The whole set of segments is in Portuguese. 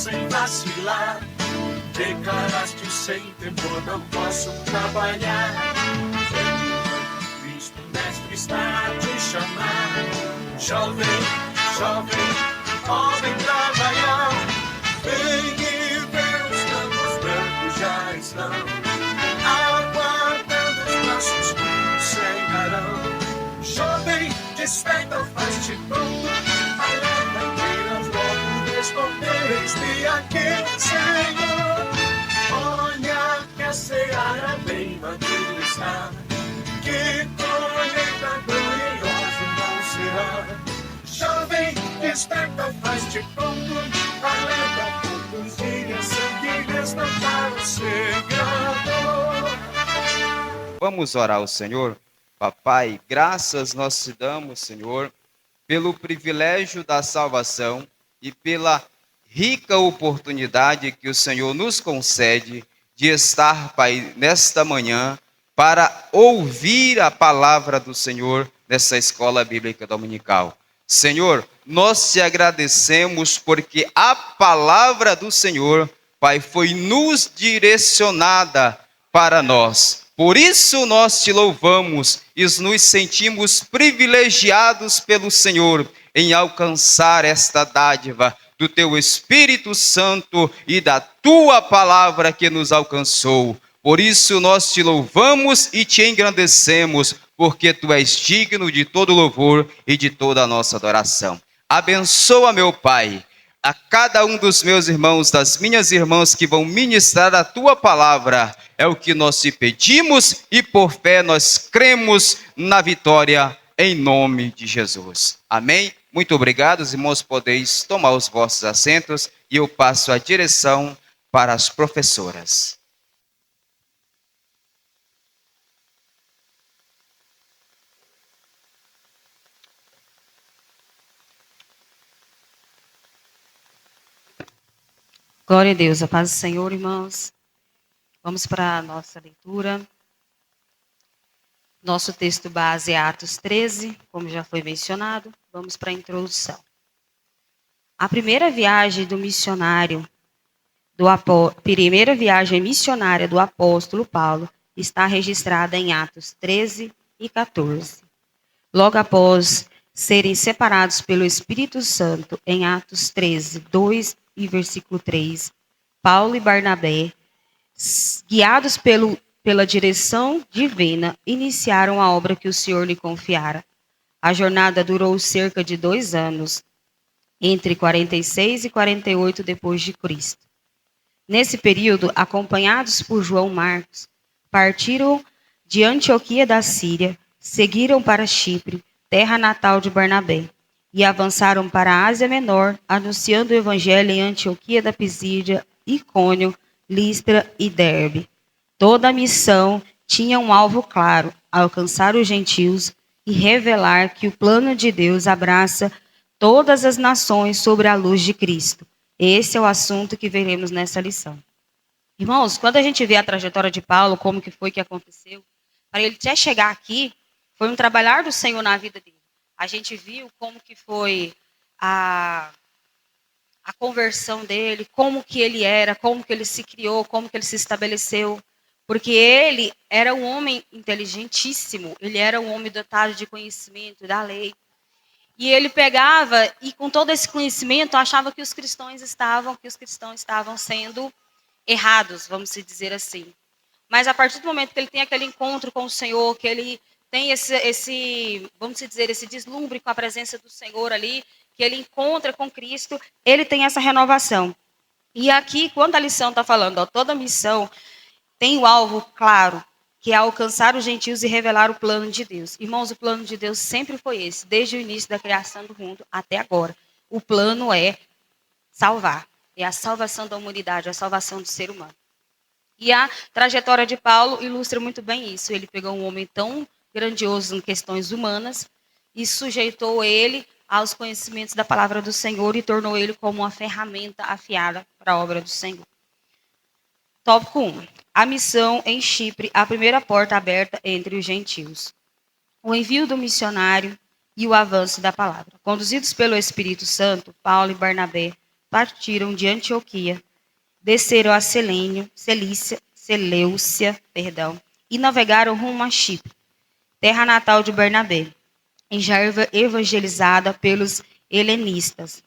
sem vacilar. Declaraste sem temor, não posso trabalhar. Cristo, mestre, está a te chamar. Jovem, jovem, homem trabalhar. Vem e vê, os campos brancos já estão aguardando os nossos filhos chegarão. Jovem, desperta, faz-te pronto. Alerta, queiras logo responder. Eis-me aqui, Senhor. Olha que a seara bem madura está. Que colheita gloriosa não será. Jovem, desperta, faz-te pronto. Alerta, poucos dias são que restam para o Senhor. Vamos orar ao Senhor. Papai, graças nós te damos, Senhor, pelo privilégio da salvação e pela rica oportunidade que o Senhor nos concede de estar, Pai, nesta manhã para ouvir a palavra do Senhor nessa escola bíblica dominical. Senhor, nós te agradecemos porque a palavra do Senhor, Pai, foi nos direcionada para nós. Por isso nós te louvamos e nos sentimos privilegiados pelo Senhor em alcançar esta dádiva do teu Espírito Santo e da tua palavra que nos alcançou. Por isso nós te louvamos e te engrandecemos, porque tu és digno de todo louvor e de toda a nossa adoração. Abençoa, meu Pai, a cada um dos meus irmãos, das minhas irmãs que vão ministrar a tua palavra. É o que nós te pedimos e por fé nós cremos na vitória em nome de Jesus. Amém? Muito obrigado, os irmãos, podeis tomar os vossos assentos e eu passo a direção para as professoras. Glória a Deus, a paz do Senhor, irmãos. Vamos para a nossa leitura. Nosso texto base é Atos 13, como já foi mencionado. Vamos para a introdução. A primeira viagem missionária do apóstolo Paulo está registrada em Atos 13 e 14. Logo após serem separados pelo Espírito Santo, em Atos 13, 2 e versículo 3, Paulo e Barnabé, guiados pela direção divina, iniciaram a obra que o Senhor lhe confiara. A jornada durou cerca de 2 anos, entre 46 e 48 depois de Cristo. Nesse período, acompanhados por João Marcos, partiram de Antioquia da Síria, seguiram para Chipre, terra natal de Barnabé, e avançaram para a Ásia Menor, anunciando o evangelho em Antioquia da Pisídia, Icônio, Listra e Derbe. Toda a missão tinha um alvo claro: alcançar os gentios e revelar que o plano de Deus abraça todas as nações sobre a luz de Cristo. Esse é o assunto que veremos nessa lição. Irmãos, quando a gente vê a trajetória de Paulo, como que foi que aconteceu, para ele até chegar aqui, foi um trabalhar do Senhor na vida dele. A gente viu como que foi a conversão dele, como que ele era, como que ele se criou, como que ele se estabeleceu. Porque ele era um homem inteligentíssimo, ele era um homem dotado de conhecimento da lei. E ele pegava e com todo esse conhecimento achava que os cristãos estavam sendo errados, vamos dizer assim. Mas a partir do momento que ele tem aquele encontro com o Senhor, que ele tem vamos dizer, esse deslumbre com a presença do Senhor ali, que ele encontra com Cristo, ele tem essa renovação. E aqui, quando a lição está falando, toda missão tem o alvo claro, que é alcançar os gentios e revelar o plano de Deus. Irmãos, o plano de Deus sempre foi esse, desde o início da criação do mundo até agora. O plano é salvar, é a salvação da humanidade, a salvação do ser humano. E a trajetória de Paulo ilustra muito bem isso. Ele pegou um homem tão grandioso em questões humanas e sujeitou ele aos conhecimentos da palavra do Senhor e tornou ele como uma ferramenta afiada para a obra do Senhor. Tópico 1. A missão em Chipre, a primeira porta aberta entre os gentios. O envio do missionário e o avanço da palavra. Conduzidos pelo Espírito Santo, Paulo e Barnabé partiram de Antioquia, desceram a Seleucia, e navegaram rumo a Chipre, terra natal de Bernabé, e já evangelizada pelos helenistas.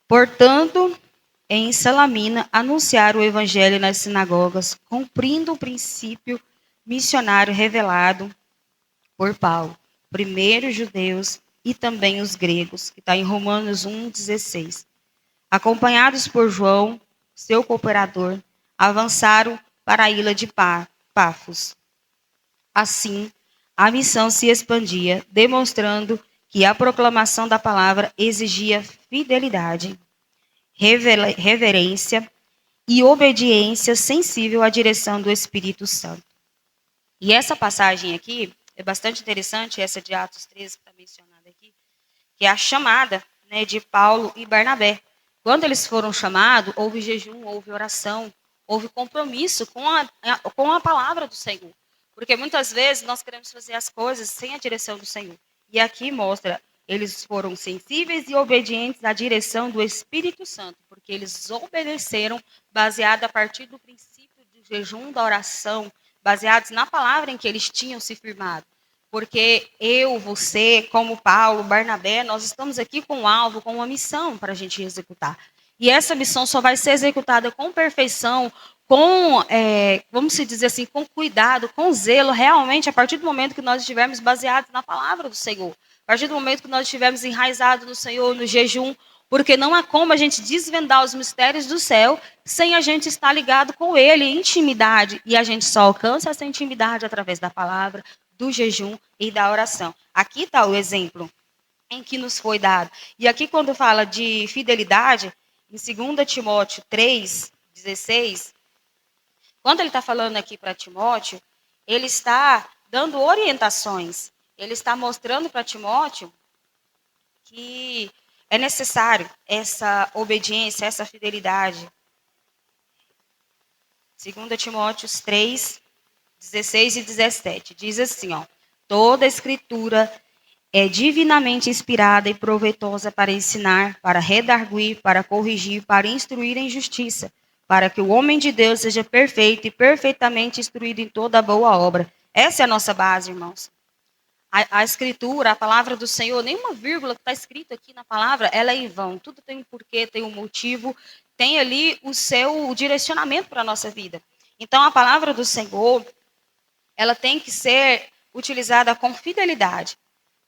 Portanto, em Salamina, anunciaram o evangelho nas sinagogas, cumprindo o princípio missionário revelado por Paulo, primeiro os judeus e também os gregos, que está em Romanos 1,16. Acompanhados por João, seu cooperador, avançaram para a ilha de Pafos. Assim, a missão se expandia, demonstrando que a proclamação da palavra exigia fidelidade, reverência e obediência sensível à direção do Espírito Santo. E essa passagem aqui é bastante interessante, essa de Atos 13 que está mencionada aqui, que é a chamada, né, de Paulo e Barnabé. Quando eles foram chamados, houve jejum, houve oração, houve compromisso com a palavra do Senhor. Porque muitas vezes nós queremos fazer as coisas sem a direção do Senhor. E aqui mostra, eles foram sensíveis e obedientes à direção do Espírito Santo, porque eles obedeceram baseado a partir do princípio do jejum, da oração, baseados na palavra em que eles tinham se firmado. Porque eu, você, como Paulo, Barnabé, nós estamos aqui com um alvo, com uma missão para a gente executar. E essa missão só vai ser executada com perfeição, com, vamos dizer assim, com cuidado, com zelo, realmente, a partir do momento que nós estivermos baseados na palavra do Senhor. A partir do momento que nós estivermos enraizados no Senhor, no jejum, porque não há como a gente desvendar os mistérios do céu sem a gente estar ligado com Ele, em intimidade. E a gente só alcança essa intimidade através da palavra, do jejum e da oração. Aqui está o exemplo em que nos foi dado. E aqui quando fala de fidelidade, em 2 Timóteo 3,16, quando ele está falando aqui para Timóteo, ele está dando orientações. Ele está mostrando para Timóteo que é necessário essa obediência, essa fidelidade. 2 Timóteo 3, 16 e 17. Diz assim, ó: toda a escritura é divinamente inspirada e proveitosa para ensinar, para redarguir, para corrigir, para instruir em justiça, para que o homem de Deus seja perfeito e perfeitamente instruído em toda boa obra. Essa é a nossa base, irmãos. A escritura, a palavra do Senhor, nenhuma vírgula que está escrito aqui na palavra, ela é em vão. Tudo tem um porquê, tem um motivo, tem ali o direcionamento para a nossa vida. Então, a palavra do Senhor, ela tem que ser utilizada com fidelidade.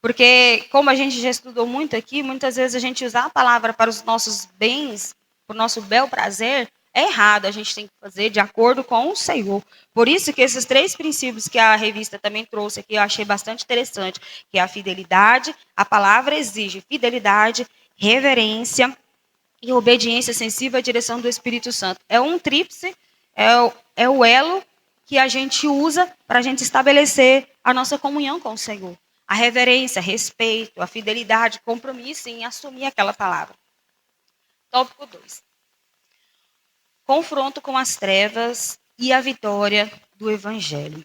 Porque, como a gente já estudou muito aqui, muitas vezes a gente usar a palavra para os nossos bens, para o nosso bel prazer, é errado. A gente tem que fazer de acordo com o Senhor. Por isso que esses 3 princípios que a revista também trouxe aqui, eu achei bastante interessante, que é a fidelidade, a palavra exige fidelidade, reverência e obediência sensível à direção do Espírito Santo. É um tríplice, é o elo que a gente usa para a gente estabelecer a nossa comunhão com o Senhor. A reverência, respeito, a fidelidade, compromisso em assumir aquela palavra. Tópico 2. Confronto com as trevas e a vitória do Evangelho.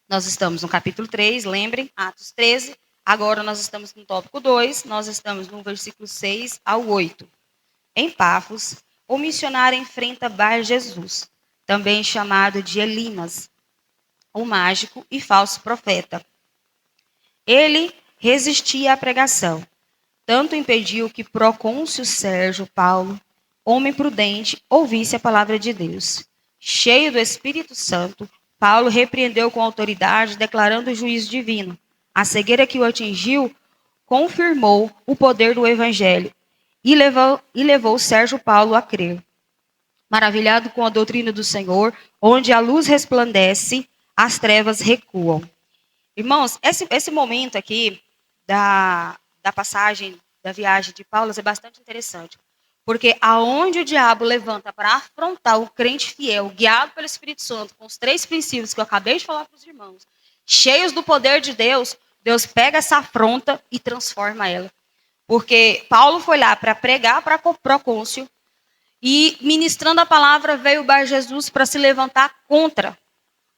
Nós estamos no capítulo 3, lembrem, Atos 13. Agora nós estamos no tópico 2, nós estamos no versículo 6 ao 8. Em Pafos, o missionário enfrenta Bar Jesus, também chamado de Elimas, o mágico e falso profeta. Ele resistia à pregação, tanto impediu que procônsul Sérgio Paulo, homem prudente, ouvisse a palavra de Deus. Cheio do Espírito Santo, Paulo repreendeu com autoridade, declarando o juízo divino. A cegueira que o atingiu confirmou o poder do evangelho e levou Sérgio Paulo a crer. Maravilhado com a doutrina do Senhor, onde a luz resplandece, as trevas recuam. Irmãos, esse momento aqui da passagem, da viagem de Paulo é bastante interessante. Porque aonde o diabo levanta para afrontar o crente fiel, guiado pelo Espírito Santo, com os 3 princípios que eu acabei de falar para os irmãos, cheios do poder de Deus, Deus pega essa afronta e transforma ela. Porque Paulo foi lá para pregar para o procônsul e, ministrando a palavra, veio o Bar Jesus para se levantar contra,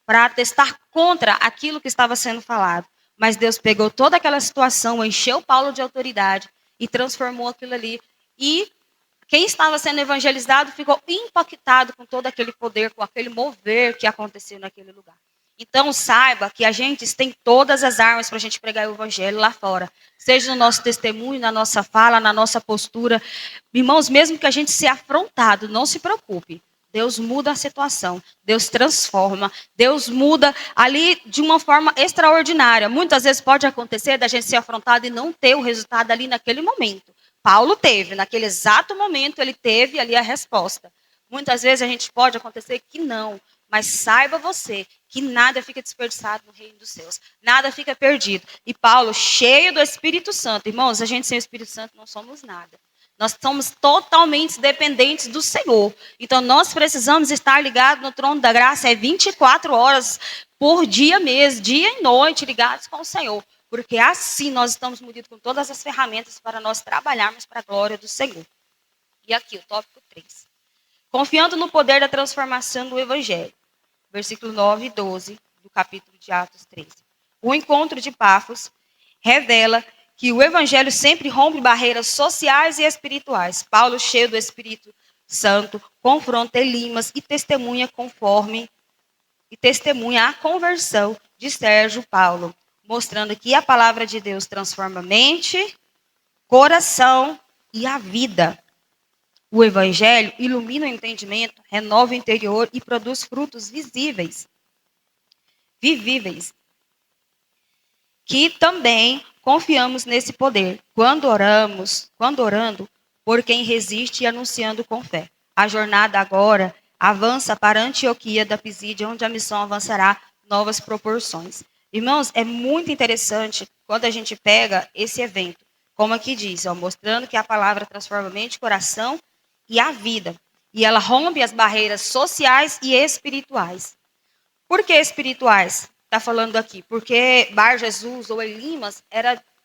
para atestar contra aquilo que estava sendo falado. Mas Deus pegou toda aquela situação, encheu Paulo de autoridade e transformou aquilo ali. E Quem estava sendo evangelizado ficou impactado com todo aquele poder, com aquele mover que aconteceu naquele lugar. Então, saiba que a gente tem todas as armas para a gente pregar o evangelho lá fora. Seja no nosso testemunho, na nossa fala, na nossa postura. Irmãos, mesmo que a gente seja afrontado, não se preocupe. Deus muda a situação. Deus transforma. Deus muda ali de uma forma extraordinária. Muitas vezes pode acontecer da gente ser afrontado e não ter o resultado ali naquele momento. Paulo teve, naquele exato momento, ele teve ali a resposta. Muitas vezes a gente pode acontecer que não. Mas saiba você que nada fica desperdiçado no reino dos céus. Nada fica perdido. E Paulo, cheio do Espírito Santo. Irmãos, a gente sem o Espírito Santo não somos nada. Nós somos totalmente dependentes do Senhor. Então, nós precisamos estar ligados no trono da graça. É 24 horas por dia mesmo, dia e noite, ligados com o Senhor. Porque assim nós estamos munidos com todas as ferramentas para nós trabalharmos para a glória do Senhor. E aqui, o tópico 3. Confiando no poder da transformação do Evangelho. Versículo 9 e 12 do capítulo de Atos 13. O encontro de Pafos revela que o Evangelho sempre rompe barreiras sociais e espirituais. Paulo, cheio do Espírito Santo, confronta Elimas e testemunha a conversão de Sérgio Paulo, mostrando que a palavra de Deus transforma mente, coração e a vida. O Evangelho ilumina o entendimento, renova o interior e produz frutos vivíveis, que também confiamos nesse poder, quando orando por quem resiste e anunciando com fé. A jornada agora avança para Antioquia da Pisídia, onde a missão avançará novas proporções. Irmãos, é muito interessante quando a gente pega esse evento, como aqui diz, mostrando que a palavra transforma mente, coração e a vida. E ela rompe as barreiras sociais e espirituais. Por que espirituais? Está falando aqui. Porque Bar Jesus ou Elimas,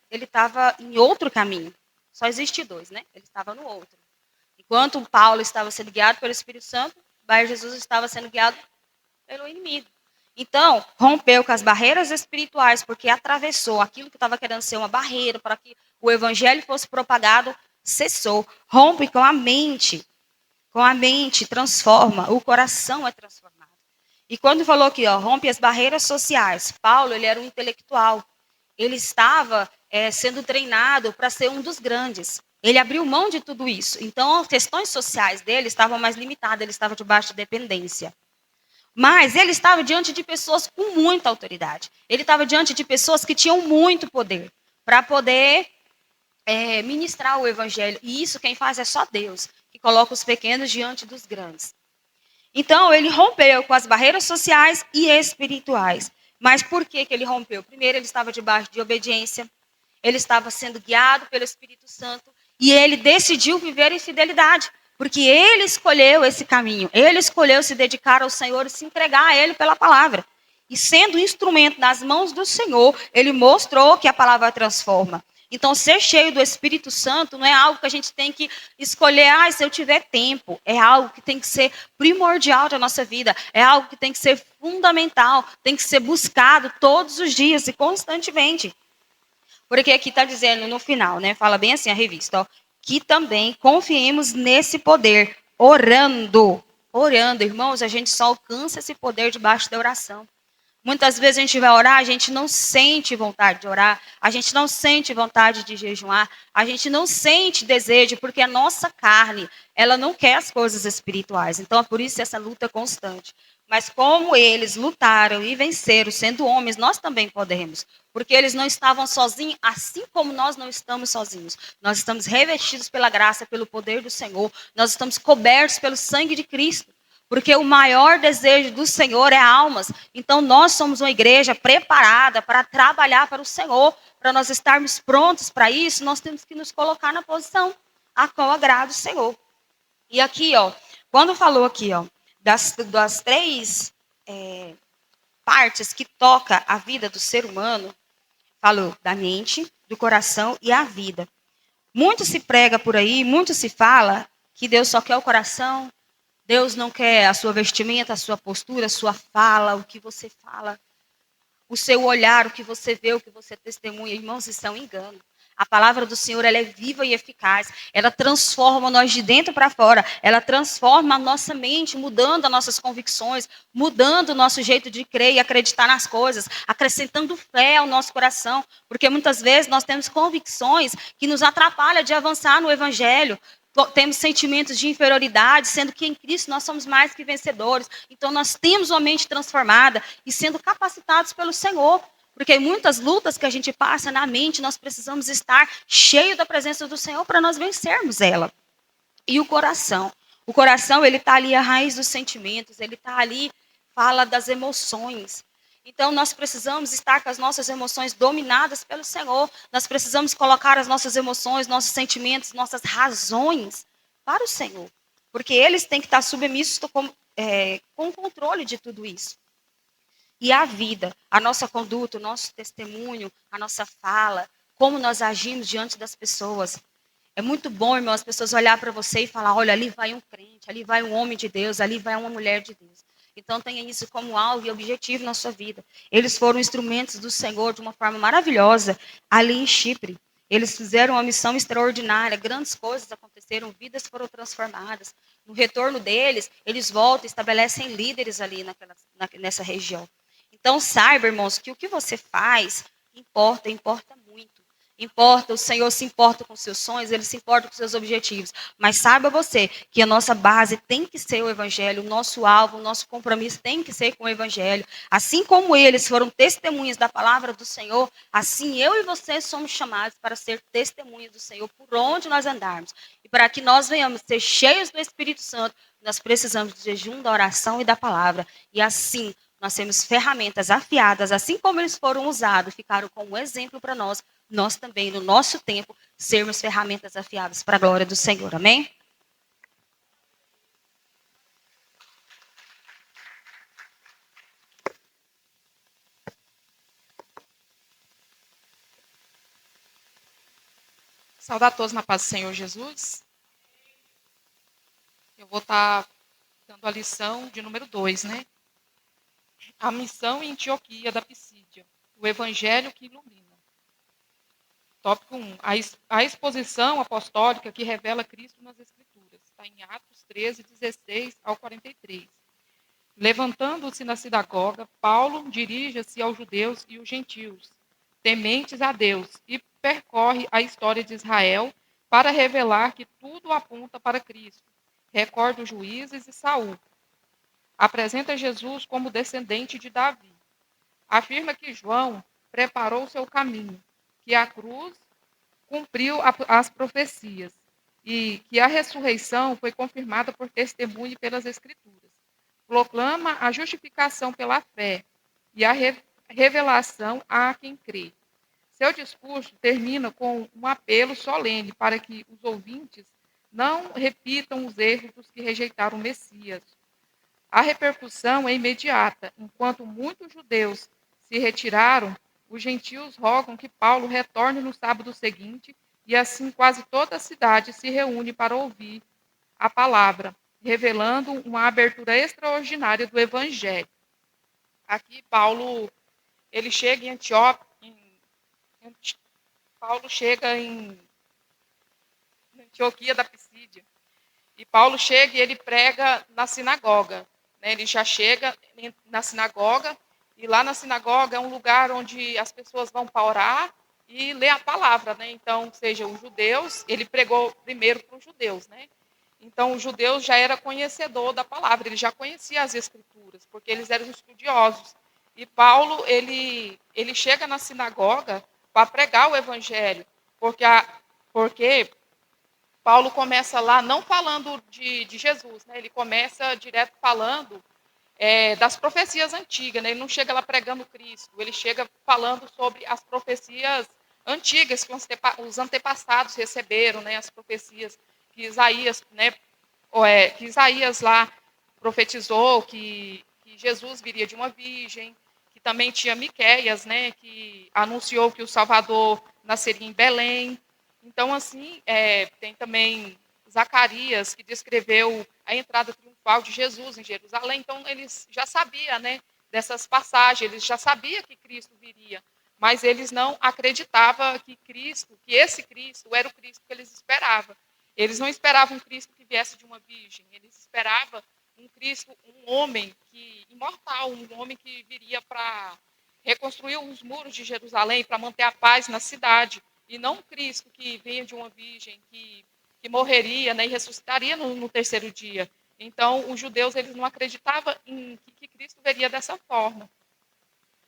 ele estava em outro caminho. Só existe dois, né? Ele estava no outro. Enquanto Paulo estava sendo guiado pelo Espírito Santo, Bar Jesus estava sendo guiado pelo inimigo. Então, rompeu com as barreiras espirituais, porque atravessou aquilo que estava querendo ser uma barreira para que o evangelho fosse propagado, cessou. Rompe com a mente, transforma, o coração é transformado. E quando falou aqui, rompe as barreiras sociais, Paulo, ele era um intelectual, ele estava sendo treinado para ser um dos grandes. Ele abriu mão de tudo isso. Então, as questões sociais dele estavam mais limitadas, ele estava debaixo de dependência. Mas ele estava diante de pessoas com muita autoridade. Ele estava diante de pessoas que tinham muito poder para poder ministrar o evangelho. E isso quem faz é só Deus, que coloca os pequenos diante dos grandes. Então, ele rompeu com as barreiras sociais e espirituais. Mas por que ele rompeu? Primeiro, ele estava debaixo de obediência. Ele estava sendo guiado pelo Espírito Santo. E ele decidiu viver em fidelidade. Porque ele escolheu esse caminho. Ele escolheu se dedicar ao Senhor e se entregar a Ele pela palavra. E sendo instrumento nas mãos do Senhor, ele mostrou que a palavra transforma. Então, ser cheio do Espírito Santo não é algo que a gente tem que escolher, se eu tiver tempo. É algo que tem que ser primordial da nossa vida. É algo que tem que ser fundamental. Tem que ser buscado todos os dias e constantemente. Porque aqui está dizendo no final, né? Fala bem assim a revista, que também confiemos nesse poder, orando. Orando, irmãos, a gente só alcança esse poder debaixo da oração. Muitas vezes a gente vai orar, a gente não sente vontade de orar, a gente não sente vontade de jejuar, a gente não sente desejo, porque a nossa carne, ela não quer as coisas espirituais. Então, é por isso essa luta constante. Mas como eles lutaram e venceram, sendo homens, nós também podemos. Porque eles não estavam sozinhos, assim como nós não estamos sozinhos. Nós estamos revestidos pela graça, pelo poder do Senhor. Nós estamos cobertos pelo sangue de Cristo. Porque o maior desejo do Senhor é almas. Então, nós somos uma igreja preparada para trabalhar para o Senhor. Para nós estarmos prontos para isso, nós temos que nos colocar na posição a qual agrada o Senhor. E aqui, quando falou aqui, das três partes que toca a vida do ser humano, falou da mente, do coração e a vida. Muito se prega por aí, muito se fala que Deus só quer o coração, Deus não quer a sua vestimenta, a sua postura, a sua fala, o que você fala, o seu olhar, o que você vê, o que você testemunha. Irmãos, isso é um engano. A palavra do Senhor, ela é viva e eficaz. Ela transforma nós de dentro para fora. Ela transforma a nossa mente, mudando as nossas convicções, mudando o nosso jeito de crer e acreditar nas coisas, acrescentando fé ao nosso coração. Porque muitas vezes nós temos convicções que nos atrapalham de avançar no Evangelho. Temos sentimentos de inferioridade, sendo que em Cristo nós somos mais que vencedores. Então nós temos uma mente transformada e sendo capacitados pelo Senhor. Porque muitas lutas que a gente passa na mente, nós precisamos estar cheio da presença do Senhor para nós vencermos ela. E o coração? O coração, ele está ali a raiz dos sentimentos, ele está ali, fala das emoções. Então, nós precisamos estar com as nossas emoções dominadas pelo Senhor. Nós precisamos colocar as nossas emoções, nossos sentimentos, nossas razões para o Senhor. Porque eles têm que estar submissos com o controle de tudo isso. E a vida, a nossa conduta, o nosso testemunho, a nossa fala, como nós agimos diante das pessoas. É muito bom, irmão, as pessoas olhar para você e falar, olha, ali vai um crente, ali vai um homem de Deus, ali vai uma mulher de Deus. Então tenha isso como alvo e objetivo na sua vida. Eles foram instrumentos do Senhor de uma forma maravilhosa ali em Chipre. Eles fizeram uma missão extraordinária, grandes coisas aconteceram, vidas foram transformadas. No retorno deles, eles voltam e estabelecem líderes ali nessa região. Então saiba, irmãos, que o que você faz importa muito. Importa, o Senhor se importa com seus sonhos, Ele se importa com seus objetivos. Mas saiba você que a nossa base tem que ser o Evangelho, o nosso alvo, o nosso compromisso tem que ser com o Evangelho. Assim como eles foram testemunhas da palavra do Senhor, assim eu e você somos chamados para ser testemunhas do Senhor por onde nós andarmos. E para que nós venhamos ser cheios do Espírito Santo, nós precisamos do jejum, da oração e da palavra. E assim, nós temos ferramentas afiadas, assim como eles foram usados, ficaram como exemplo para nós também, no nosso tempo, sermos ferramentas afiadas para a glória do Senhor. Amém? Saudar a todos na paz do Senhor Jesus. Eu vou estar dando a lição de número 2, né? A missão em Antioquia da Pisídia, o evangelho que ilumina. Tópico 1, a exposição apostólica que revela Cristo nas Escrituras. Está em Atos 13, 16 ao 43. Levantando-se na sinagoga, Paulo dirige-se aos judeus e os gentios, tementes a Deus, e percorre a história de Israel para revelar que tudo aponta para Cristo. Recorda os juízes e Saul. Apresenta Jesus como descendente de Davi. Afirma que João preparou seu caminho, que a cruz cumpriu as profecias e que a ressurreição foi confirmada por testemunho e pelas Escrituras. Proclama a justificação pela fé e a revelação a quem crê. Seu discurso termina com um apelo solene para que os ouvintes não repitam os erros dos que rejeitaram o Messias. A repercussão é imediata. Enquanto muitos judeus se retiraram, os gentios rogam que Paulo retorne no sábado seguinte e assim quase toda a cidade se reúne para ouvir a palavra, revelando uma abertura extraordinária do evangelho. Aqui Paulo, ele chega em Antioquia, Paulo chega em Antioquia da Pisídia, e Paulo chega e ele prega na sinagoga. Ele já chega na sinagoga, e lá na sinagoga é um lugar onde as pessoas vão para orar e ler a palavra, né? Então, seja os judeus, ele pregou primeiro para os judeus, né? Então, os judeus já era conhecedor da palavra, ele já conhecia as escrituras, porque eles eram estudiosos. E Paulo, ele chega na sinagoga para pregar o evangelho, porque Paulo começa lá não falando de Jesus, né? Ele começa direto falando das profecias antigas, né? Ele não chega lá pregando Cristo, ele chega falando sobre as profecias antigas que os antepassados receberam, né? As profecias que Isaías, né? Que Isaías lá profetizou que Jesus viria de uma virgem, que também tinha Miqueias, né? Que anunciou que o Salvador nasceria em Belém. Então, assim, tem também Zacarias, que descreveu a entrada triunfal de Jesus em Jerusalém. Então, eles já sabiam, né, dessas passagens, eles já sabiam que Cristo viria. mas eles não acreditavam que esse Cristo era o Cristo que eles esperavam. Eles não esperavam um Cristo que viesse de uma virgem, eles esperavam um Cristo, um homem imortal, um homem que viria para reconstruir os muros de Jerusalém, para manter a paz na cidade, e não um Cristo que vinha de uma virgem, que morreria, né, e ressuscitaria no terceiro dia. Então, os judeus eles não acreditavam em que Cristo veria dessa forma.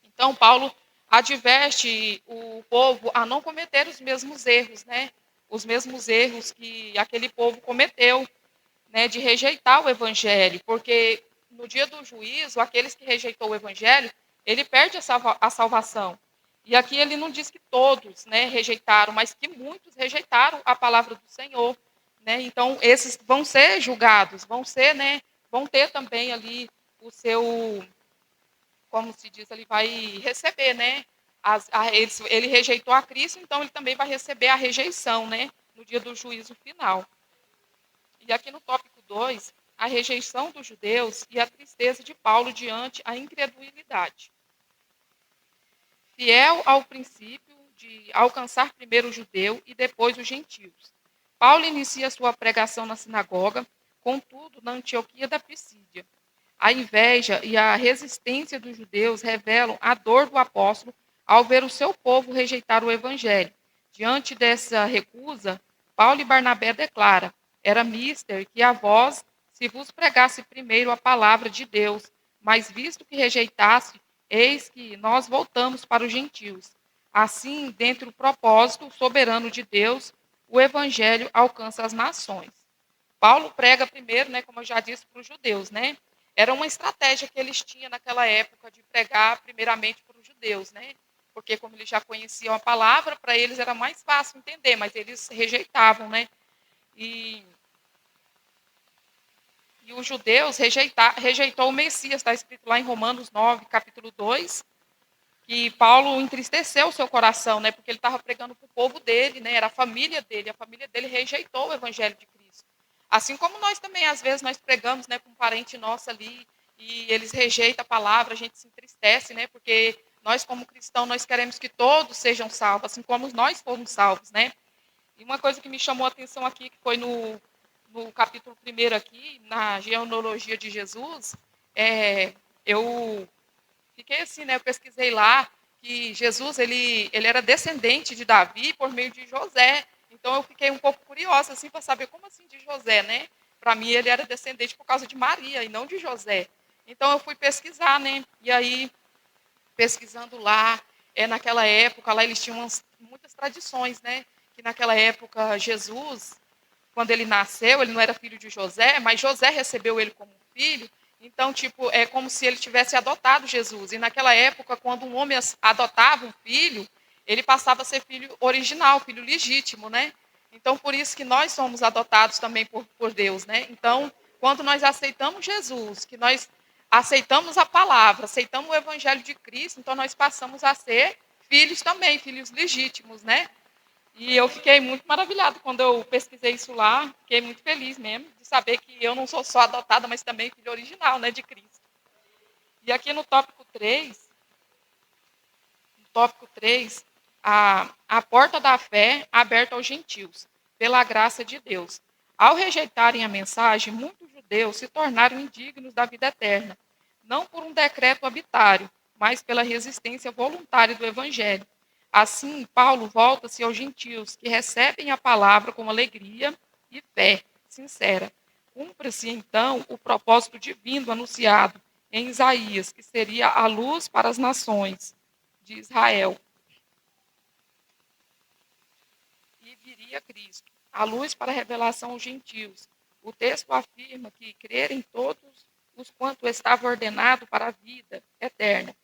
Então, Paulo adverte o povo a não cometer os mesmos erros, né? Os mesmos erros que aquele povo cometeu, né? De rejeitar o evangelho, porque no dia do juízo, aqueles que rejeitou o evangelho, ele perde a salvação. E aqui ele não diz que todos, né, rejeitaram, mas que muitos rejeitaram a palavra do Senhor, né? Então, esses vão ser julgados, vão ter também ali o seu, como se diz, ele vai receber, né? Ele rejeitou a Cristo, então ele também vai receber a rejeição, né? No dia do juízo final. E aqui no tópico 2, a rejeição dos judeus e a tristeza de Paulo diante a incredulidade. Fiel ao princípio de alcançar primeiro o judeu e depois os gentios. Paulo inicia sua pregação na sinagoga, contudo, na Antioquia da Pisídia. A inveja e a resistência dos judeus revelam a dor do apóstolo ao ver o seu povo rejeitar o evangelho. Diante dessa recusa, Paulo e Barnabé declaram: era mister que a vós se vos pregasse primeiro a palavra de Deus, mas visto que rejeitasse, eis que nós voltamos para os gentios. Assim, dentro do propósito soberano de Deus, o evangelho alcança as nações. Paulo prega primeiro, né, como eu já disse, para os judeus, né? Era uma estratégia que eles tinham naquela época de pregar primeiramente para os judeus, né? Porque como eles já conheciam a palavra, para eles era mais fácil entender, mas eles rejeitavam, né? E os judeus rejeitou o Messias, está escrito lá em Romanos 9, capítulo 2, que Paulo entristeceu o seu coração, né? Porque ele estava pregando para o povo dele, né? Era a família dele rejeitou o evangelho de Cristo. Assim como nós também, às vezes, nós pregamos, né, com um parente nosso ali, e eles rejeitam a palavra, a gente se entristece, né? Porque nós, como cristãos, nós queremos que todos sejam salvos, assim como nós fomos salvos, né? E uma coisa que me chamou a atenção aqui, que foi no capítulo 1 aqui, na genealogia de Jesus, eu fiquei assim, né? Eu pesquisei lá que Jesus ele era descendente de Davi por meio de José. Então eu fiquei um pouco curiosa assim para saber como assim de José, né? Para mim ele era descendente por causa de Maria e não de José. Então eu fui pesquisar, né? E aí pesquisando lá, naquela época lá eles tinham muitas tradições, né? Que naquela época Jesus, quando ele nasceu, ele não era filho de José, mas José recebeu ele como filho. Então, tipo, é como se ele tivesse adotado Jesus. E naquela época, quando um homem adotava um filho, ele passava a ser filho original, filho legítimo, né? Então, por isso que nós somos adotados também por Deus, né? Então, quando nós aceitamos Jesus, que nós aceitamos a palavra, aceitamos o evangelho de Cristo, então nós passamos a ser filhos também, filhos legítimos, né? E eu fiquei muito maravilhada quando eu pesquisei isso lá, fiquei muito feliz mesmo de saber que eu não sou só adotada, mas também filha original, né, de Cristo. E aqui no tópico 3, a porta da fé aberta aos gentios, pela graça de Deus. Ao rejeitarem a mensagem, muitos judeus se tornaram indignos da vida eterna, não por um decreto arbitrário, mas pela resistência voluntária do evangelho. Assim, Paulo volta-se aos gentios, que recebem a palavra com alegria e fé sincera. Cumpra-se, então, o propósito divino anunciado em Isaías, que seria a luz para as nações de Israel. E viria Cristo, a luz para a revelação aos gentios. O texto afirma que crerem todos os quanto estava ordenado para a vida eterna.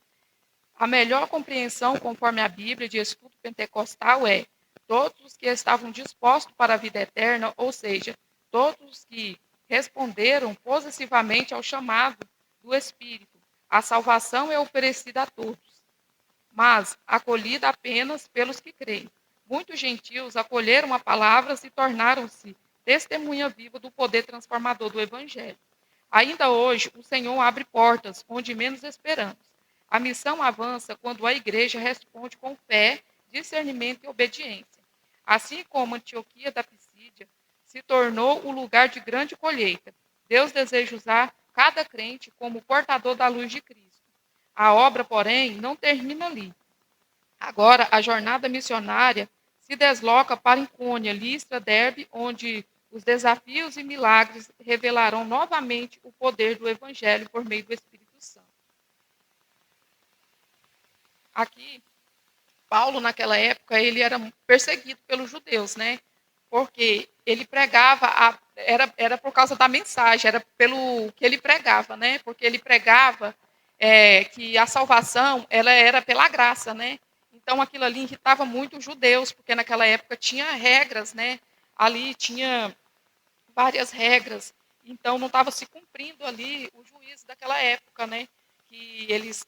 A melhor compreensão, conforme a Bíblia de estudo pentecostal, é todos os que estavam dispostos para a vida eterna, ou seja, todos os que responderam positivamente ao chamado do Espírito. A salvação é oferecida a todos, mas acolhida apenas pelos que creem. Muitos gentios acolheram a palavra e tornaram-se testemunha viva do poder transformador do Evangelho. Ainda hoje, o Senhor abre portas onde menos esperamos. A missão avança quando a igreja responde com fé, discernimento e obediência. Assim como Antioquia da Pisídia se tornou o lugar de grande colheita, Deus deseja usar cada crente como portador da luz de Cristo. A obra, porém, não termina ali. Agora, a jornada missionária se desloca para Icônia, Listra, Derbe, onde os desafios e milagres revelarão novamente o poder do Evangelho por meio do Espírito Santo. Aqui, Paulo, naquela época, ele era perseguido pelos judeus, né? Porque ele pregava, era por causa da mensagem, era pelo que ele pregava, né? Porque ele pregava que a salvação ela era pela graça, né? Então aquilo ali irritava muito os judeus, porque naquela época tinha regras, né? Ali tinha várias regras, então não estava se cumprindo ali o juízo daquela época, né? Que eles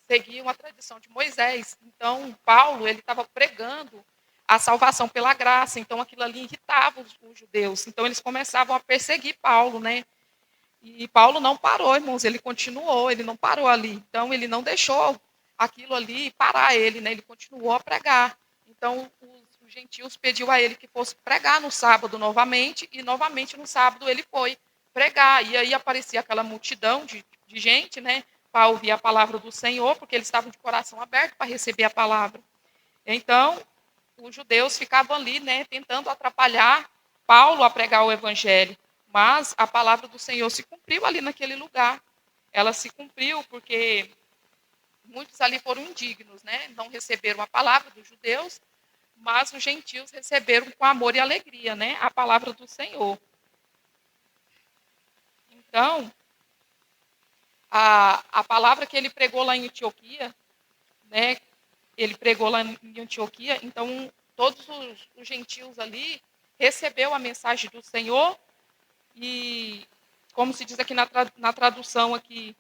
seguiam a tradição de Moisés. Então Paulo ele estava pregando a salvação pela graça, então aquilo ali irritava os judeus. Então eles começavam a perseguir Paulo, né? E Paulo não parou, irmãos, ele continuou, ele não parou ali. Então ele não deixou aquilo ali parar ele, né? Ele continuou a pregar. Então os gentios pediu a ele que fosse pregar no sábado novamente, e novamente no sábado ele foi pregar. E aí aparecia aquela multidão de gente, né? Para ouvir a palavra do Senhor, porque eles estavam de coração aberto para receber a palavra. Então, os judeus ficavam ali, né, tentando atrapalhar Paulo a pregar o evangelho, mas a palavra do Senhor se cumpriu ali naquele lugar. Ela se cumpriu porque muitos ali foram indignos, né, não receberam a palavra dos judeus, mas os gentios receberam com amor e alegria, né, a palavra do Senhor. Então, a palavra que ele pregou lá em Antioquia, né, ele pregou lá em Antioquia, então todos os gentios ali recebeu a mensagem do Senhor e, como se diz aqui na tradução aqui,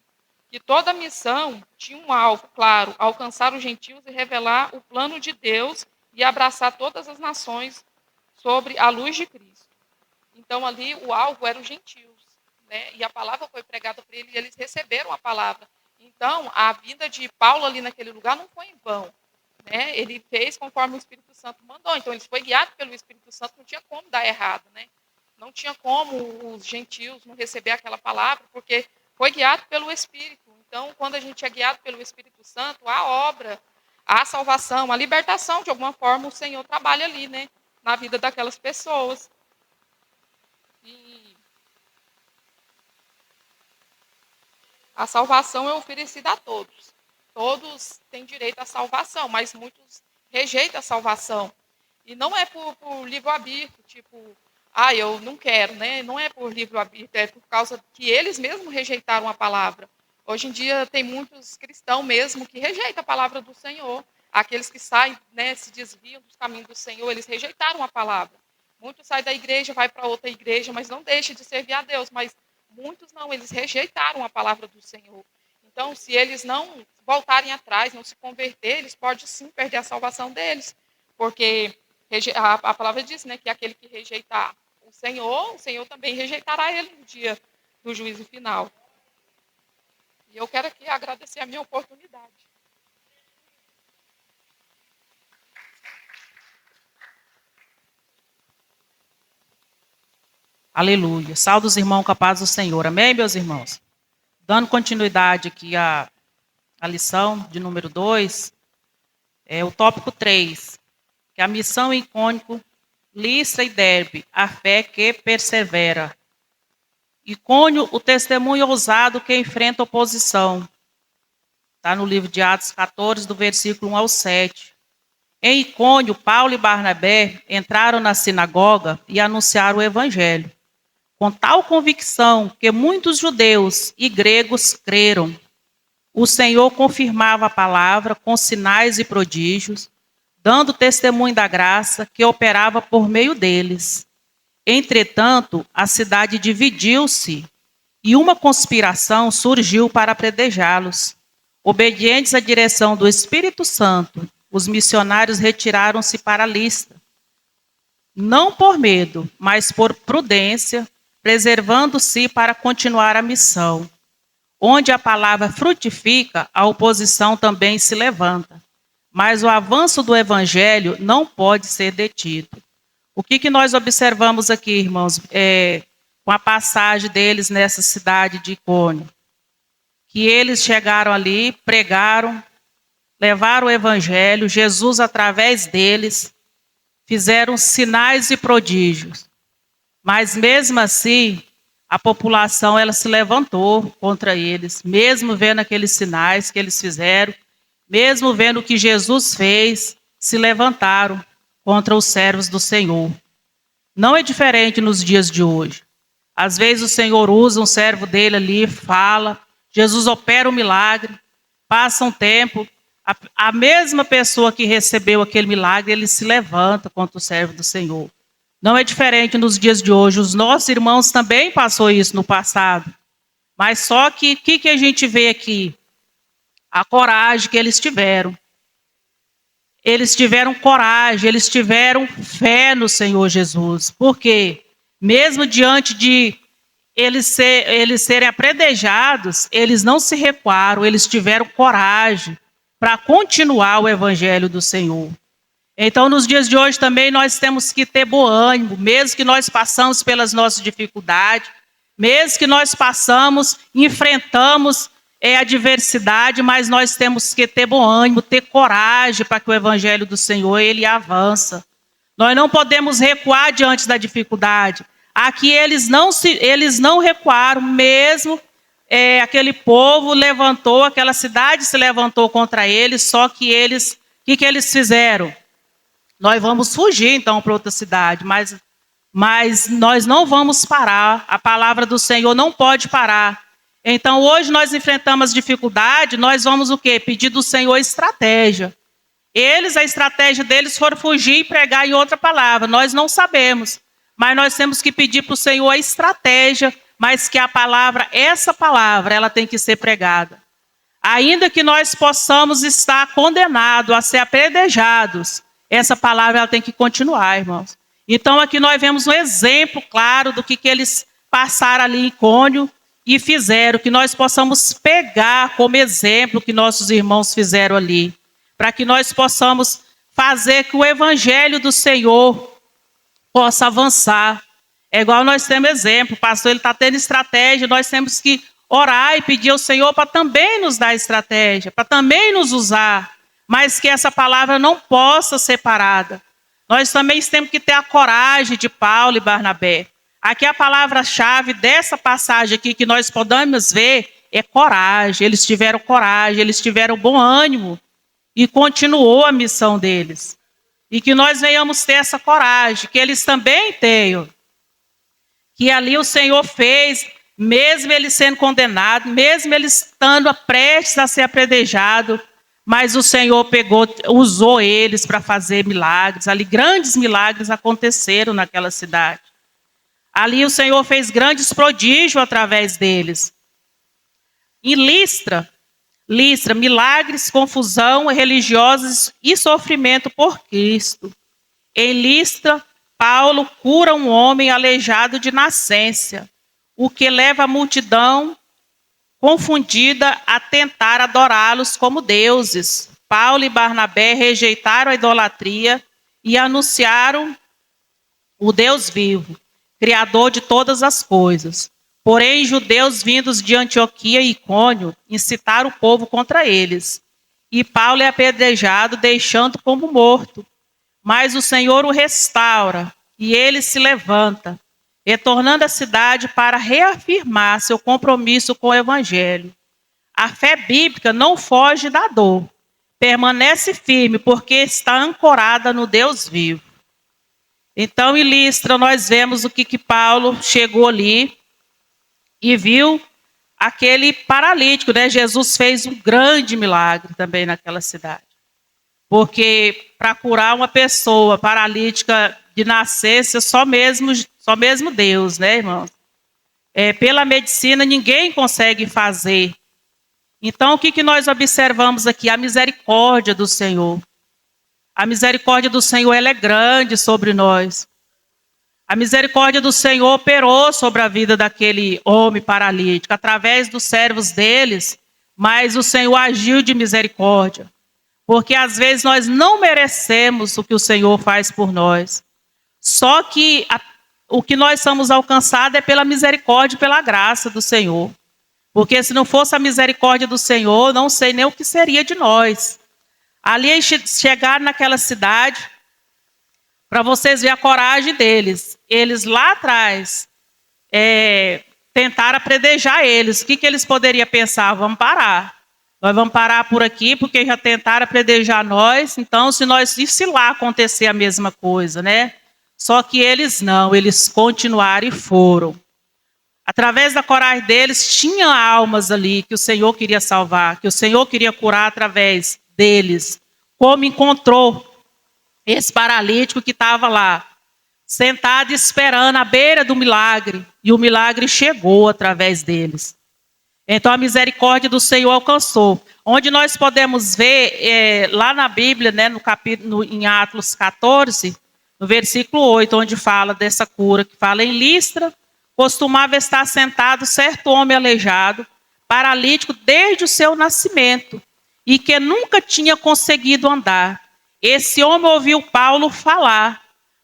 que toda missão tinha um alvo, claro, alcançar os gentios e revelar o plano de Deus e abraçar todas as nações sobre a luz de Cristo. Então ali o alvo era os gentios, né? E a palavra foi pregada para eles e eles receberam a palavra. Então a vinda de Paulo ali naquele lugar não foi em vão. Né? Ele fez conforme o Espírito Santo mandou. Então, ele foi guiado pelo Espírito Santo, não tinha como dar errado. Né? Não tinha como os gentios não receber aquela palavra, porque foi guiado pelo Espírito. Então, quando a gente é guiado pelo Espírito Santo, a obra, a salvação, a libertação, de alguma forma, o Senhor trabalha ali, né? Na vida daquelas pessoas. E a salvação é oferecida a todos. Todos têm direito à salvação, mas muitos rejeitam a salvação. E não é por livre-arbítrio, tipo, eu não quero, né? Não é por livre-arbítrio, é por causa que eles mesmos rejeitaram a palavra. Hoje em dia tem muitos cristãos mesmo que rejeitam a palavra do Senhor. Aqueles que saem, né, se desviam dos caminhos do Senhor, eles rejeitaram a palavra. Muitos saem da igreja, vai para outra igreja, mas não deixam de servir a Deus. Mas muitos não, eles rejeitaram a palavra do Senhor. Então, se eles não voltarem atrás, não se converter, eles podem sim perder a salvação deles. Porque a palavra diz, né, que aquele que rejeitar o Senhor também rejeitará ele no dia do juízo final. E eu quero aqui agradecer a minha oportunidade. Aleluia. Salve os irmãos com a paz do Senhor. Amém, meus irmãos? Dando continuidade aqui à lição de número 2, o tópico 3, que é a missão em Icônio, Listra e Derbe, a fé que persevera. Icônio, o testemunho ousado que enfrenta oposição. Está no livro de Atos 14, do versículo 1 ao 7. Em Icônio, Paulo e Barnabé entraram na sinagoga e anunciaram o evangelho, com tal convicção que muitos judeus e gregos creram. O Senhor confirmava a palavra com sinais e prodígios, dando testemunho da graça que operava por meio deles. Entretanto, a cidade dividiu-se e uma conspiração surgiu para apedrejá-los. Obedientes à direção do Espírito Santo, os missionários retiraram-se para Listra. Não por medo, mas por prudência, preservando-se para continuar a missão. Onde a palavra frutifica, a oposição também se levanta. Mas o avanço do evangelho não pode ser detido. O que nós observamos aqui, irmãos, com a passagem deles nessa cidade de Icônio? Que eles chegaram ali, pregaram, levaram o evangelho, Jesus, através deles, fizeram sinais e prodígios. Mas mesmo assim, a população ela se levantou contra eles, mesmo vendo aqueles sinais que eles fizeram, mesmo vendo o que Jesus fez, se levantaram contra os servos do Senhor. Não é diferente nos dias de hoje. Às vezes o Senhor usa um servo dele ali, fala, Jesus opera um milagre, passa um tempo, a mesma pessoa que recebeu aquele milagre, ele se levanta contra o servo do Senhor. Não é diferente nos dias de hoje. Os nossos irmãos também passou isso no passado. Mas só que o que a gente vê aqui? A coragem que eles tiveram. Eles tiveram coragem, eles tiveram fé no Senhor Jesus. Por quê? Mesmo diante de eles serem apedrejados, eles não se recuaram, eles tiveram coragem para continuar o evangelho do Senhor. Então, nos dias de hoje também nós temos que ter bom ânimo, mesmo que nós passamos pelas nossas dificuldades, mesmo que nós enfrentamos adversidade, mas nós temos que ter bom ânimo, ter coragem para que o evangelho do Senhor ele avança. Nós não podemos recuar diante da dificuldade. Aqui eles não recuaram, mesmo aquele povo levantou, aquela cidade se levantou contra eles, só que eles, o que eles fizeram? Nós vamos fugir então para outra cidade, mas nós não vamos parar, a palavra do Senhor não pode parar. Então hoje nós enfrentamos dificuldade, nós vamos o quê? Pedir do Senhor estratégia. A estratégia deles foi fugir e pregar em outra palavra, nós não sabemos, mas nós temos que pedir para o Senhor a estratégia, mas que essa palavra, ela tem que ser pregada. Ainda que nós possamos estar condenados a ser apedrejados, essa palavra ela tem que continuar, irmãos. Então aqui nós vemos um exemplo claro do que eles passaram ali em Icônio e fizeram, que nós possamos pegar como exemplo o que nossos irmãos fizeram ali, para que nós possamos fazer que o evangelho do Senhor possa avançar. É igual nós temos exemplo, o pastor ele está tendo estratégia, nós temos que orar e pedir ao Senhor para também nos dar estratégia, para também nos usar, mas que essa palavra não possa ser parada. Nós também temos que ter a coragem de Paulo e Barnabé. Aqui a palavra-chave dessa passagem aqui que nós podemos ver é coragem. Eles tiveram coragem, eles tiveram bom ânimo e continuou a missão deles. E que nós venhamos ter essa coragem, que eles também tenham. Que ali o Senhor fez, mesmo eles sendo condenados, mesmo eles estando prestes a ser apedrejados, mas o Senhor usou eles para fazer milagres. Ali grandes milagres aconteceram naquela cidade. Ali o Senhor fez grandes prodígios através deles. Em Listra, milagres, confusão religiosa e sofrimento por Cristo. Em Listra, Paulo cura um homem aleijado de nascença, o que leva a multidão confundida a tentar adorá-los como deuses. Paulo e Barnabé rejeitaram a idolatria e anunciaram o Deus vivo, Criador de todas as coisas. Porém, judeus vindos de Antioquia e Icônio incitaram o povo contra eles. E Paulo é apedrejado, deixando como morto. Mas o Senhor o restaura e ele se levanta, retornando à cidade para reafirmar seu compromisso com o evangelho. A fé bíblica não foge da dor, permanece firme porque está ancorada no Deus vivo. Então, em Listra, nós vemos o que Paulo chegou ali e viu aquele paralítico, né? Jesus fez um grande milagre também naquela cidade. Porque para curar uma pessoa paralítica de nascença, só mesmo Deus, né, irmãos? Pela medicina, ninguém consegue fazer. Então, o que nós observamos aqui? A misericórdia do Senhor. A misericórdia do Senhor ela é grande sobre nós. A misericórdia do Senhor operou sobre a vida daquele homem paralítico, através dos servos deles, mas o Senhor agiu de misericórdia. Porque às vezes nós não merecemos o que o Senhor faz por nós. Só que o que nós somos alcançados é pela misericórdia e pela graça do Senhor. Porque se não fosse a misericórdia do Senhor, não sei nem o que seria de nós. Ali chegaram naquela cidade, para vocês verem a coragem deles. Eles lá atrás tentaram apredejar eles. O que eles poderiam pensar? Vamos parar. Nós vamos parar por aqui, porque já tentaram apredejar nós. Então, e se lá acontecer a mesma coisa, né? Só que eles não, eles continuaram e foram. Através da coragem deles, tinha almas ali que o Senhor queria salvar, que o Senhor queria curar através deles. Como encontrou esse paralítico que estava lá, sentado esperando à beira do milagre, e o milagre chegou através deles. Então a misericórdia do Senhor alcançou. Onde nós podemos ver, lá na Bíblia, né, em Atos 14, no versículo 8, onde fala dessa cura, que fala em Listra, costumava estar sentado certo homem aleijado, paralítico desde o seu nascimento, e que nunca tinha conseguido andar. Esse homem ouviu Paulo falar.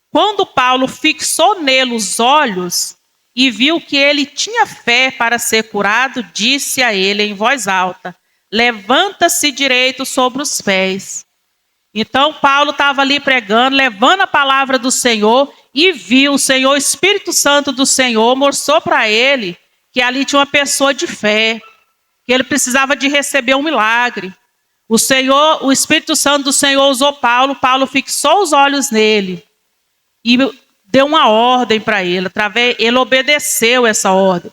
Quando Paulo fixou nele os olhos e viu que ele tinha fé para ser curado, disse a ele em voz alta: levanta-se direito sobre os pés. Então Paulo estava ali pregando, levando a palavra do Senhor, e viu o Senhor, o Espírito Santo do Senhor mostrou para ele que ali tinha uma pessoa de fé, que ele precisava de receber um milagre. O Espírito Santo do Senhor usou Paulo, Paulo fixou os olhos nele e deu uma ordem para ele, ele obedeceu essa ordem.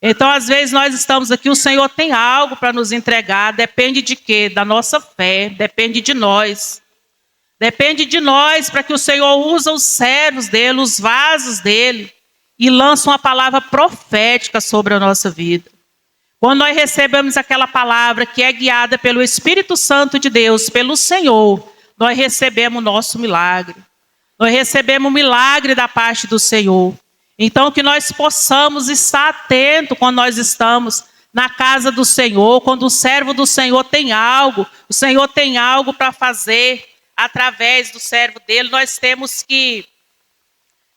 Então, às vezes nós estamos aqui, o Senhor tem algo para nos entregar, depende de quê? Da nossa fé, depende de nós. Depende de nós para que o Senhor use os servos dele, os vasos dele, e lança uma palavra profética sobre a nossa vida. Quando nós recebemos aquela palavra que é guiada pelo Espírito Santo de Deus, pelo Senhor, nós recebemos o nosso milagre. Nós recebemos o milagre da parte do Senhor. Então, que nós possamos estar atentos quando nós estamos na casa do Senhor, quando o servo do Senhor tem algo, o Senhor tem algo para fazer através do servo dele, nós temos que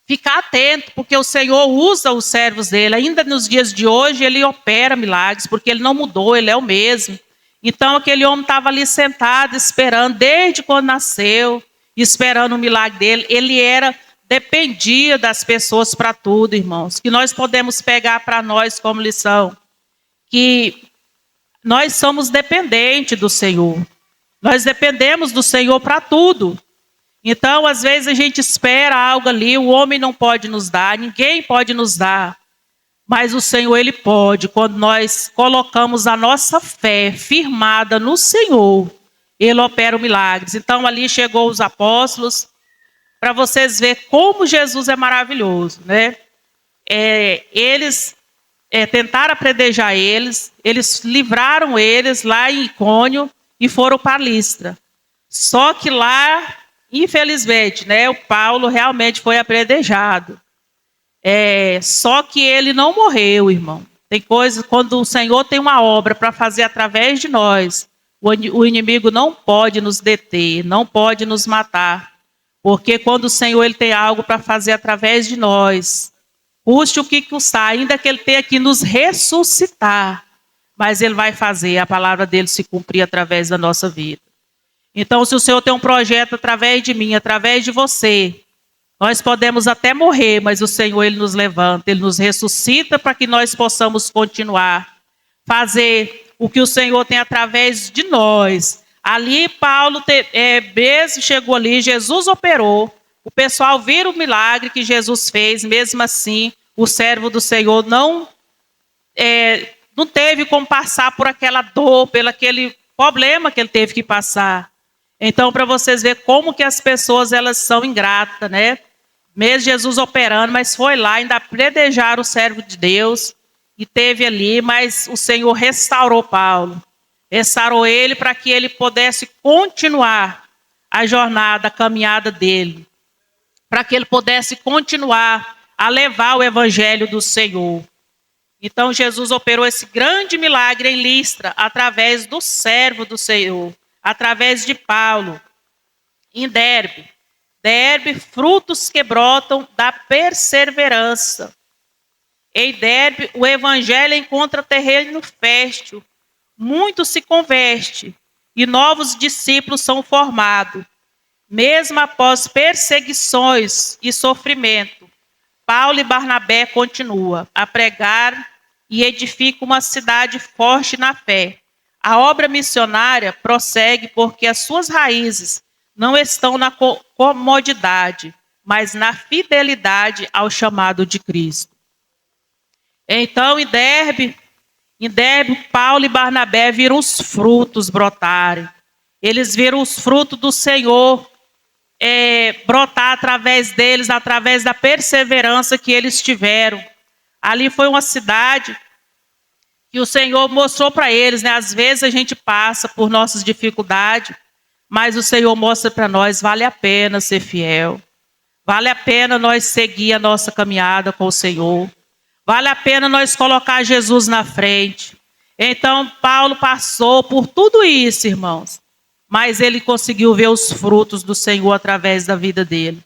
ficar atento, porque o Senhor usa os servos dele. Ainda nos dias de hoje, ele opera milagres, porque ele não mudou, ele é o mesmo. Então, aquele homem estava ali sentado, esperando, desde quando nasceu, esperando o milagre dele. Ele dependia das pessoas para tudo, irmãos. Que nós podemos pegar para nós como lição, que nós somos dependentes do Senhor. Nós dependemos do Senhor para tudo. Então, às vezes a gente espera algo ali, o homem não pode nos dar, ninguém pode nos dar. Mas o Senhor, Ele pode. Quando nós colocamos a nossa fé firmada no Senhor, Ele opera milagres. Então, ali chegou os apóstolos, para vocês verem como Jesus é maravilhoso, né? Eles tentaram apredejar eles livraram eles lá em Icônio e foram para Listra. Só que lá, infelizmente, né, o Paulo realmente foi apredejado. Só que ele não morreu, irmão. Tem coisas, quando o Senhor tem uma obra para fazer através de nós, o inimigo não pode nos deter, não pode nos matar. Porque quando o Senhor ele tem algo para fazer através de nós, custe o que custar, ainda que Ele tenha que nos ressuscitar, mas Ele vai fazer a palavra dele se cumprir através da nossa vida. Então, se o Senhor tem um projeto através de mim, através de você, nós podemos até morrer, mas o Senhor Ele nos levanta, Ele nos ressuscita para que nós possamos continuar, fazer o que o Senhor tem através de nós. Ali, Paulo mesmo chegou ali, Jesus operou, o pessoal viu o milagre que Jesus fez, mesmo assim, o servo do Senhor não teve como passar por aquela dor, pelo aquele problema que ele teve que passar. Então, para vocês verem como que as pessoas elas são ingratas, né? Mesmo Jesus operando, mas foi lá, ainda apredejaram o servo de Deus, e teve ali, mas o Senhor restaurou Paulo. Restaurou ele para que ele pudesse continuar a jornada, a caminhada dele. Para que ele pudesse continuar a levar o evangelho do Senhor. Então Jesus operou esse grande milagre em Listra, através do servo do Senhor, através de Paulo, em Derbe. Derbe, frutos que brotam da perseverança. Em Derbe, o evangelho encontra terreno fértil. Muito se converte e novos discípulos são formados. Mesmo após perseguições e sofrimento, Paulo e Barnabé continuam a pregar e edificam uma cidade forte na fé. A obra missionária prossegue porque as suas raízes não estão na comodidade, mas na fidelidade ao chamado de Cristo. Então, em Derbe, Paulo e Barnabé viram os frutos brotarem. Eles viram os frutos do Senhor brotar através deles, através da perseverança que eles tiveram. Ali foi uma cidade que o Senhor mostrou para eles, né? Às vezes a gente passa por nossas dificuldades, mas o Senhor mostra para nós, vale a pena ser fiel. Vale a pena nós seguir a nossa caminhada com o Senhor. Vale a pena nós colocar Jesus na frente. Então, Paulo passou por tudo isso, irmãos. Mas ele conseguiu ver os frutos do Senhor através da vida dele.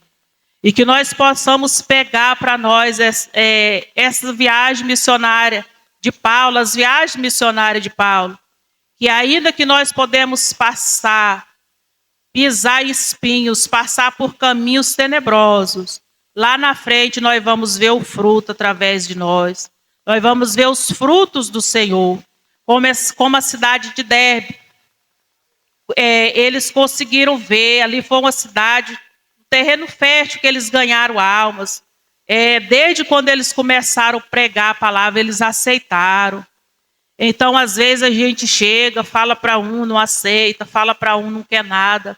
E que nós possamos pegar para nós essa viagem missionária de Paulo, as viagens missionárias de Paulo. Que ainda que nós podemos pisar em espinhos, passar por caminhos tenebrosos, lá na frente nós vamos ver o fruto através de nós. Nós vamos ver os frutos do Senhor. Como a cidade de Derbe. Eles conseguiram ver, ali foi uma cidade, um terreno fértil que eles ganharam almas. Desde quando eles começaram a pregar a palavra, eles aceitaram. Então, às vezes a gente chega, fala para um, não aceita, fala para um, não quer nada.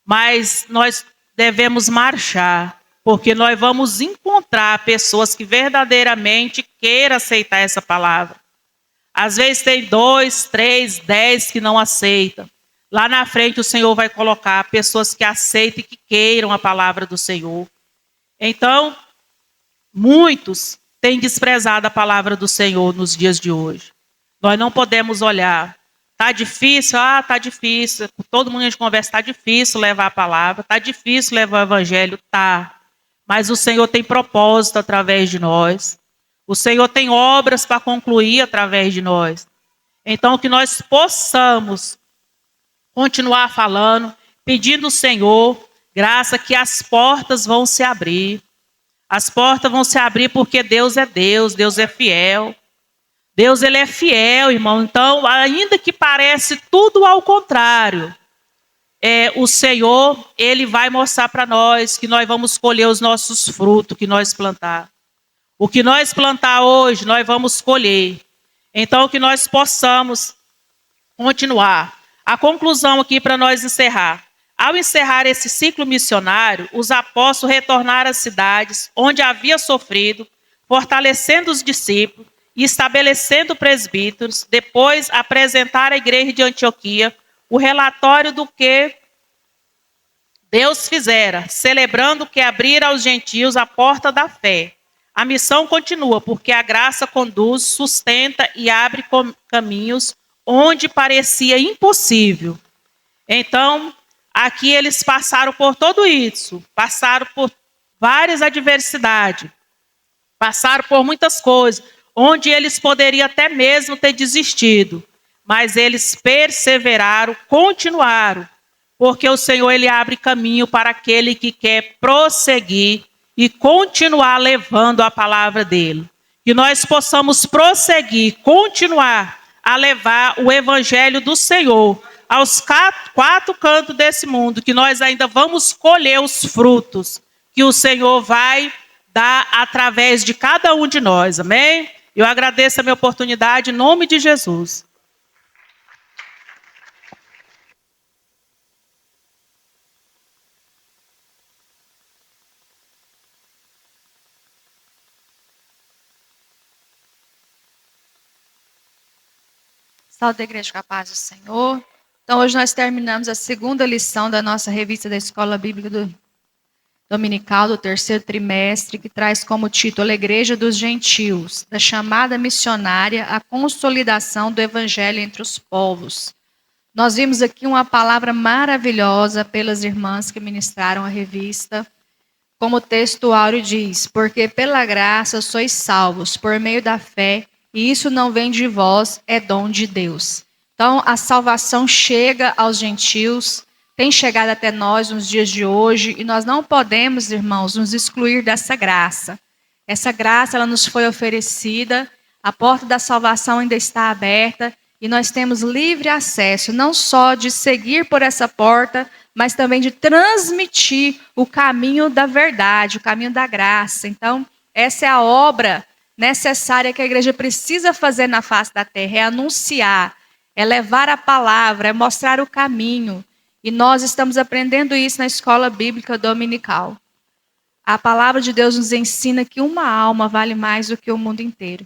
Mas nós devemos marchar, porque nós vamos encontrar pessoas que verdadeiramente queiram aceitar essa palavra. Às vezes tem 2, 3, 10 que não aceitam. Lá na frente o Senhor vai colocar pessoas que aceitem e que queiram a palavra do Senhor. Então, muitos têm desprezado a palavra do Senhor nos dias de hoje. Nós não podemos olhar. Está difícil? Está difícil. Com todo mundo a gente conversa, está difícil levar a palavra, está difícil levar o evangelho, tá. Mas o Senhor tem propósito através de nós. O Senhor tem obras para concluir através de nós. Então, que nós possamos continuar falando, pedindo ao Senhor graça, que as portas vão se abrir. As portas vão se abrir porque Deus é fiel. Deus, ele é fiel, irmão. Então, ainda que parece tudo ao contrário, o Senhor, ele vai mostrar para nós que nós vamos colher os nossos frutos que nós plantar. O que nós plantar hoje, nós vamos colher. Então, que nós possamos continuar. A conclusão aqui para nós encerrar. Ao encerrar esse ciclo missionário, os apóstolos retornaram às cidades onde havia sofrido, fortalecendo os discípulos e estabelecendo presbíteros. Depois, apresentaram à igreja de Antioquia o relatório do que Deus fizera, celebrando que abrira aos gentios a porta da fé. A missão continua, porque a graça conduz, sustenta e abre caminhos onde parecia impossível. Então, aqui eles passaram por tudo isso, passaram por várias adversidades, passaram por muitas coisas, onde eles poderiam até mesmo ter desistido, mas eles perseveraram, continuaram, porque o Senhor, ele abre caminho para aquele que quer prosseguir e continuar levando a palavra dele. Que nós possamos prosseguir, continuar a levar o evangelho do Senhor aos quatro cantos desse mundo, que nós ainda vamos colher os frutos que o Senhor vai dar através de cada um de nós, amém? Eu agradeço a minha oportunidade em nome de Jesus. Salve da Igreja com a paz do Senhor. Então, hoje nós terminamos a segunda lição da nossa revista da Escola Bíblica do dominical do terceiro trimestre, que traz como título a Igreja dos Gentios, da chamada missionária à consolidação do Evangelho entre os povos. Nós vimos aqui uma palavra maravilhosa pelas irmãs que ministraram a revista, como o texto áureo diz, porque pela graça sois salvos, por meio da fé, e isso não vem de vós, é dom de Deus. Então, a salvação chega aos gentios, tem chegado até nós nos dias de hoje, e nós não podemos, irmãos, nos excluir dessa graça. Essa graça, ela nos foi oferecida, a porta da salvação ainda está aberta, e nós temos livre acesso, não só de seguir por essa porta, mas também de transmitir o caminho da verdade, o caminho da graça. Então, essa é a obra necessária que a igreja precisa fazer na face da terra, é anunciar, é levar a palavra, é mostrar o caminho. E nós estamos aprendendo isso na escola bíblica dominical. A palavra de Deus nos ensina que uma alma vale mais do que o mundo inteiro.